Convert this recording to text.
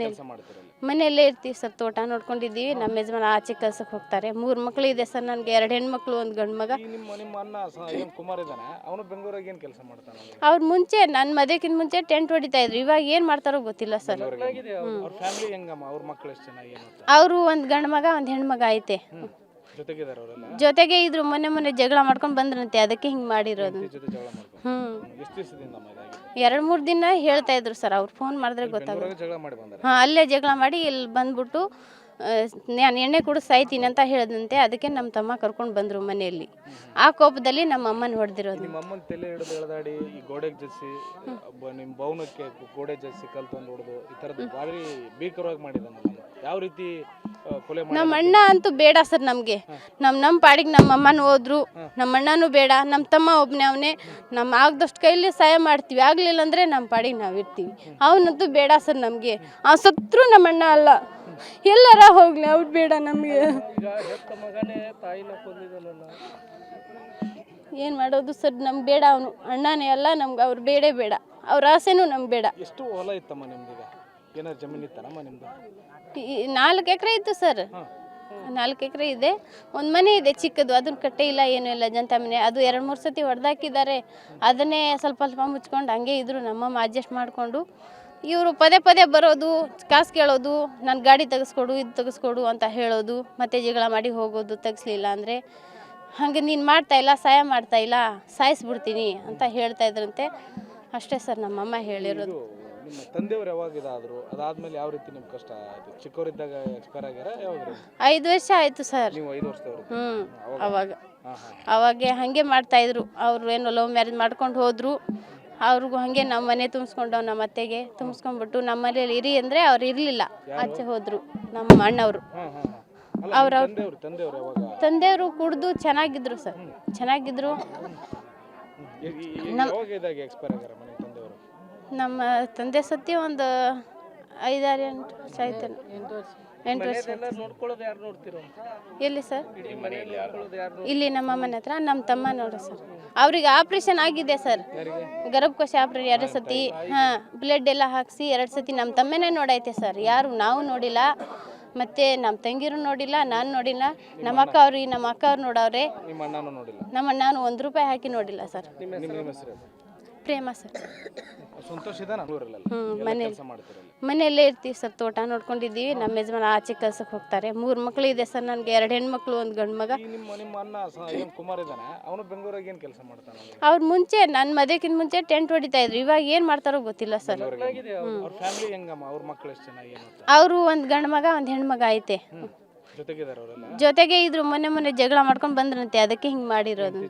ಕೆಲಸ ಮಾಡ್ತೀರಲ್ಲ? ಮನೆಯಲ್ಲೇ ಇರ್ತೀವಿ ಸರ್. ತೋಟ ನೋಡ್ಕೊಂಡಿದ್ದೀವಿ. ನಮ್ಮ ಯಜಮಾನ ಆಚೆ ಕೆಲ್ಸಕ್ಕೆ ಹೋಗ್ತಾರೆ. 3 ಮಕ್ಕಳು ಇದೆ ಸರ್ ನನಗೆ. 2 ಹೆಣ್ಮಕ್ಳು, 1 ಗಂಡು ಮಗ. ನಿಮ್ಮ ಅಣ್ಣ ಏನು ಕುಮಾರ್ ಇದ್ದಾನೆ, ಅವನು ಬೆಂಗಳೂರಾಗ ಏನು ಕೆಲಸ ಮಾಡ್ತಾನೆ? ಅವ್ರು ಮುಂಚೆ ನನ್ನ ಮದುವೆಗಿಂತ ಮುಂಚೆ ಟೆಂಟ್ ಹೊಡಿತಾ ಇದ್ರು. ಇವಾಗ ಏನು ಮಾಡ್ತಾರೋ ಗೊತ್ತಿಲ್ಲ ಸರ್. ಅವ್ರ ಫ್ಯಾಮಿಲಿ ಹೆಂಗಮ್ಮ? ಅವ್ರ ಮಕ್ಕಳು ಎಷ್ಟು ಜನ? ಏನು ಅವರು 1 ಗಂಡು ಮಗ, 1 ಹೆಣ್ಮಗ ಐತೆ. ಜೊತೆಗಿದ್ದಾರೆ ಅವರೆಲ್ಲ? ಜೊತೆಗೆ ಇದ್ರು. ಮೊನ್ನೆ ಜಗಳ ಮಾಡ್ಕೊಂಡು ಬಂದ್ರಂತೆ, ಅದಕ್ಕೆ ಹಿಂಗೆ ಮಾಡಿರೋದು. ಜೊತೆ ಜಗಳ ಮಾಡ್ಕೊಂಡು ಎಷ್ಟು ದಿವಸದಿಂದ ಇದಾಗಿದೆ? 2-3 ದಿನ ಹೇಳ್ತಾ ಇದ್ರು ಸರ್. ಅವ್ರು ಫೋನ್ ಮಾಡಿದ್ರೆ ಗೊತ್ತಾಗುತ್ತೆ. ಜಗಳ ಮಾಡಿ ಬಂದಾರೆ? ಅಲ್ಲೇ ಜಗಳ ಮಾಡಿ ಇಲ್ಲಿ ಬಂದ್ಬಿಟ್ಟು ನಾನು ಎಣ್ಣೆ ಕುಡಿದು ಸಾಯ್ತೀನಿ ಅಂತ ಹೇಳಿದಂತೆ. ಅದಕ್ಕೆ ನಮ್ಮ ತಮ್ಮ ಕರ್ಕೊಂಡು ಬಂದರು ಮನೆಯಲ್ಲಿ. ಆ ಕೋಪದಲ್ಲಿ ನಮ್ಮ ಅಮ್ಮನ ಹೊಡೆದಿರೋದು. ನಿಮ್ಮ ಅಮ್ಮನ ತಲೆ ಹಿಡಿದು ಎಳೆದಾಡಿ ಈ ಗೋಡೆಗೆ ಜಸ್ಸಿ, ನಿಮ್ಮ ಭವನಕ್ಕೆ ಗೋಡೆ ಜಸ್ಸಿ ಕಲ್ ತಂದು ಹೊಡೆದು ಈ ಥರದ್ದು ಭಾರಿ ಭೀಕರವಾಗಿ ಮಾಡಿದ್ದಾನಲ್ಲ. ಯಾವ ರೀತಿ ಕೊಲೆ ಮಾಡಿ? ನಮ್ಮ ಅಣ್ಣ ಅಂತೂ ಬೇಡ ಸರ್ ನಮಗೆ. ನಮ್ಮ ಪಾಡಿಗೆ ನಮ್ಮ ಅಮ್ಮನ ಹೋದ್ರು. ನಮ್ಮ ಅಣ್ಣನೂ ಬೇಡ. ನಮ್ಮ ತಮ್ಮ ಒಬ್ಬನೇ ಅವನೇ. ನಮ್ಮ ಆಗದಷ್ಟು ಕೈಲಿ ಸಹಾಯ ಮಾಡ್ತೀವಿ. ಆಗಲಿಲ್ಲ ಅಂದರೆ ನಮ್ಮ ಪಾಡಿಗೆ ನಾವು ಇರ್ತೀವಿ. ಅವನಂತೂ ಬೇಡ ಸರ್ ನಮಗೆ. ಆ ಸತ್ರು ನಮ್ಮ ಅಣ್ಣ ಅಲ್ಲ, ಎಲ್ಲರ ಹೋಗ್ಲಿ, ಅವ್ರು ಬೇಡ ನಮಗೆ. ಏನು ಮಾಡೋದು ಸರ್? ನಮ್ಗೆ ಬೇಡ. ಅವನು ಅಣ್ಣನೇ ಅಲ್ಲ ನಮ್ಗೆ. ಅವ್ರು ಬೇಡೇ ಬೇಡ. ಅವ್ರ ಆಸೆನೂ ನಮ್ಗೆ ಬೇಡ. ಎಷ್ಟು ಹೊಲ ಇತ್ತಮ್ಮ ನಿಮ್ದೀಗ? ಏನಾದ್ರು ಜಮೀನು ಇತ್ತಮ್ಮ ನಿಮ್ದು? 4 ಎಕರೆ ಇತ್ತು ಸರ್. 4 ಎಕರೆ ಇದೆ. 1 ಮನೆ ಇದೆ ಚಿಕ್ಕದು. ಅದನ್ನ ಕಟ್ಟೆ ಇಲ್ಲ, ಏನೂ ಇಲ್ಲ, ಜಂತ ಮನೆ. ಅದು 2-3 ಸತಿ ಹೊಡೆದಾಕಿದ್ದಾರೆ. ಅದನ್ನೇ ಸ್ವಲ್ಪ ಮುಚ್ಕೊಂಡು ಹಂಗೆ ಇದ್ರು. ನಮ್ಮಮ್ಮ ಅಡ್ಜಸ್ಟ್ ಮಾಡಿಕೊಂಡು. ಇವರು ಪದೇ ಬರೋದು, ಕಾಸು ಕೇಳೋದು, ನನ್ನ ಗಾಡಿ ತೆಗೆಸ್ಕೊಡು, ಇದು ತೆಗೆಸ್ಕೊಡು ಅಂತ ಹೇಳೋದು. ಮತ್ತೆ ಜಗಳ ಮಾಡಿ ಹೋಗೋದು. ತೆಗಿಸ್ಲಿಲ್ಲ ಅಂದರೆ ಹಾಗೆ ನೀನು ಮಾಡ್ತಾಯಿಲ್ಲ, ಸಹಾಯ ಮಾಡ್ತಾಯಿಲ್ಲ, ಸಾಯಿಸ್ಬಿಡ್ತೀನಿ ಅಂತ ಹೇಳ್ತಾ ಇದ್ರಂತೆ. ಅಷ್ಟೇ ಸರ್ ನಮ್ಮಮ್ಮ ಹೇಳಿರೋದು. ನಿಮ್ಮ ತಂದೆಯವರು ಯಾವಾಗ ಇದಾದರು? ಅದಾದ್ಮೇಲೆ ಯಾವ ರೀತಿ ನಿಮ್ಗೆ ಕಷ್ಟ ಆಯಿತು? ಚಿಕ್ಕವರಿದ್ದಾಗ ಎಕ್ಸ್ಪೈರ್ ಆಗ್ಯಾರ? ಯಾವಾಗ? 5 ವರ್ಷ ಆಯಿತು ಸರ್. ನೀವು 5 ವರ್ಷದವರು? ಅವಾಗ ಹಾಗೆ ಮಾಡ್ತಾಯಿದ್ರು. ಅವರು ಏನೋ ಲವ್ ಮ್ಯಾರೇಜ್ ಮಾಡ್ಕೊಂಡು ಹೋದರು. ಅವ್ರಿಗೂ ಹಾಗೆ ನಮ್ಮ ಮನೆ ತುಂಬಿಸ್ಕೊಂಡು ನಮ್ಮ ಅತ್ತೆಗೆ ತುಂಬಿಸ್ಕೊಂಡ್ಬಿಟ್ಟು ನಮ್ಮ ಮನೇಲಿ ಇರಿ ಅಂದರೆ ಅವ್ರು ಇರಲಿಲ್ಲ, ಆಚೆ ಹೋದರು ನಮ್ಮ ಅಣ್ಣವರು. ತಂದೆಯವರು ಕುಡಿದು ಚೆನ್ನಾಗಿದ್ರು ಸರ್. ಚೆನ್ನಾಗಿದ್ರು. ನಮ್ಮ ತಂದೆ ಸತ್ಯ ಒಂದು 5-6-8 ವರ್ಷ ಆಯ್ತು. 8 ವರ್ಷ. ಎಲ್ಲಿ ಸರ್? ಇಲ್ಲಿ ನಮ್ಮ ಅಮ್ಮನ ಹತ್ರ. ನಮ್ಮ ತಮ್ಮ ನೋಡ್ರಿ ಸರ್. ಅವ್ರಿಗೆ ಆಪ್ರೇಷನ್ ಆಗಿದೆ ಸರ್. ಗರ್ಭಕೋಶ ಆಪ್ರೇಷನ್ 2 ಸತಿ. ಬ್ಲಡ್ ಎಲ್ಲ ಹಾಕಿಸಿ 2 ಸತಿ ನಮ್ಮ ತಮ್ಮನೇ ನೋಡೈತೆ ಸರ್. ಯಾರು ನಾವು ನೋಡಿಲ್ಲ. ಮತ್ತು ನಮ್ಮ ತಂಗಿರು ನೋಡಿಲ್ಲ, ನಾನು ನೋಡಿಲ್ಲ. ನಮ್ಮ ಅಕ್ಕ ಅವ್ರು ನೋಡವ್ರೆ. ನಮ್ಮ ಅಣ್ಣನೂ 1 ರೂಪಾಯಿ ಹಾಕಿ ನೋಡಿಲ್ಲ ಸರ್. ಪ್ರೇಮ ಸರ್. ಮನೆಯಲ್ಲೇ ಇರ್ತೀವಿ ಸರ್. ತೋಟ ನೋಡ್ಕೊಂಡಿದ್ದೀವಿ. ನಮ್ಮ ಯಜಮಾನ ಆಚೆ ಕೆಲ್ಸಕ್ಕೆ ಹೋಗ್ತಾರೆ. 3 ಮಕ್ಕಳು ಇದೆ ಸರ್ ನನಗೆ. 2 ಹೆಣ್ಮಕ್ಳು, 1 ಗಂಡು ಮಗ. ನಿಮ್ಮ ಅಣ್ಣ ಏನು ಕುಮಾರ್ ಇದ್ದಾನೆ, ಅವನು ಬೆಂಗಳೂರಾಗ ಏನು ಕೆಲಸ ಮಾಡ್ತಾನೆ? ಅವ್ರು ಮುಂಚೆ ನನ್ನ ಮದುವೆಗಿಂತ ಮುಂಚೆ ಟೆಂಟ್ ಹೊಡಿತಾ ಇದ್ರು. ಇವಾಗ ಏನು ಮಾಡ್ತಾರೋ ಗೊತ್ತಿಲ್ಲ ಸರ್. ಅವ್ರ ಫ್ಯಾಮಿಲಿ ಹೆಂಗಮ್ಮ? ಅವ್ರ ಮಕ್ಕಳು ಎಷ್ಟು ಜನ? ಏನು ಅವರು 1 ಗಂಡು ಮಗ, 1 ಹೆಣ್ಮಗ ಐತೆ. ಜೊತೆಗಿದ್ದಾರೆ ಅವರೆಲ್ಲ? ಜೊತೆಗೆ ಇದ್ರು. ಮೊನ್ನೆ ಜಗಳ ಮಾಡ್ಕೊಂಡು ಬಂದ್ರಂತೆ, ಅದಕ್ಕೆ ಹಿಂಗೆ ಮಾಡಿರೋದು.